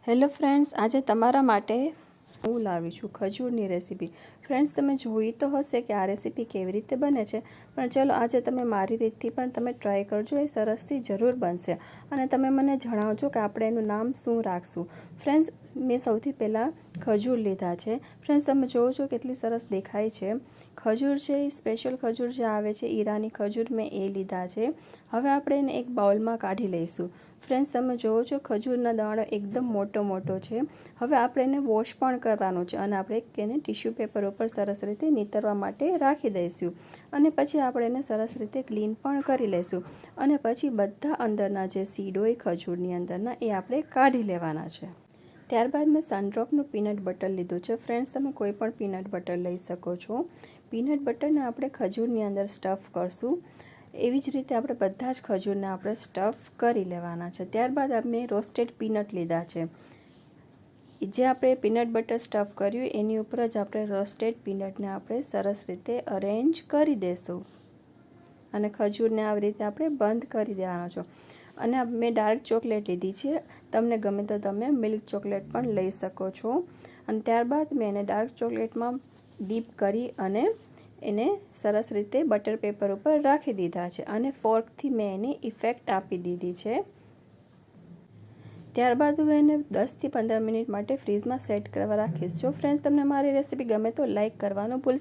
Hello friends, આજે તમારા માટે હું લાવી છું ખજૂરની રેસીપી। ફ્રેન્ડ્સ, તમે જોઈ તો હશે કે આ રેસીપી કેવી રીતે બને છે, પણ ચલો આજે તમે મારી રીતથી પણ તમે ટ્રાય કરજો। એ સરસથી જરૂર બનશે અને તમે મને જણાવજો કે આપણે એનું નામ શું રાખશું। ફ્રેન્ડ્સ, મેં સૌથી પહેલાં ખજૂર લીધા છે। ફ્રેન્ડ્સ, તમે જોવો છો કેટલી સરસ દેખાય છે। ખજૂર છે એ સ્પેશિયલ ખજૂર જે આવે છે ઈરાની ખજૂર, મેં એ લીધા છે। હવે આપણે એને એક બાઉલમાં કાઢી લઈશું। ફ્રેન્ડ્સ, તમે જોવો છો ખજૂરના દાણો એકદમ મોટો છે। હવે આપણે એને વોશ પણ કરવાનું છે અને આપણે એને ટિશ્યુ પેપર ઉપર સરસ રીતે નીતરવા માટે રાખી દઈશું અને પછી આપણે એને સરસ રીતે ક્લીન પણ કરી લઈશું અને પછી બધા અંદરના જે સીડ હોય ખજૂરની અંદરના એ આપણે કાઢી લેવાના છે। ત્યારબાદ મેં સનડ્રોપનું પીનટ બટર લીધું છે। ફ્રેન્ડ્સ, તમે કોઈ પણ પીનટ બટર લઈ શકો છો। પીનટ બટરને આપણે ખજૂરની અંદર સ્ટફ કરશું। એવી જ રીતે આપણે બધા જ ખજૂરને આપણે સ્ટફ કરી લેવાના છે। ત્યારબાદ મેં રોસ્ટેડ પીનટ લીધા છે। જે આપણે પીનટ બટર સ્ટફ કર્યું એની ઉપર જ આપણે રોસ્ટેડ પીનટને આપણે સરસ રીતે અરેન્જ કરી દઈશું અને ખજૂરને આવી રીતે આપણે બંધ કરી દેવાનો છે। અને મેં ડાર્ક ચોકલેટ લીધી છે। તમને ગમે તો તમે મિલ્ક ચોકલેટ પણ લઈ શકો છો। અને ત્યારબાદ મેં એને ડાર્ક ચોકલેટમાં ડીપ કરી અને એને સરસ રીતે બટર પેપર ઉપર રાખી દીધા છે અને ફોર્કથી મેં એને ઇફેક્ટ આપી દીધી છે। ત્યારબાદ હું એને 10 થી 15 મિનિટ માટે ફ્રીઝમાં સેટ કરવા રાખીશ। જો ફ્રેન્ડ્સ તમને મારી રેસીપી ગમે તો લાઇક કરવાનું ભૂલશો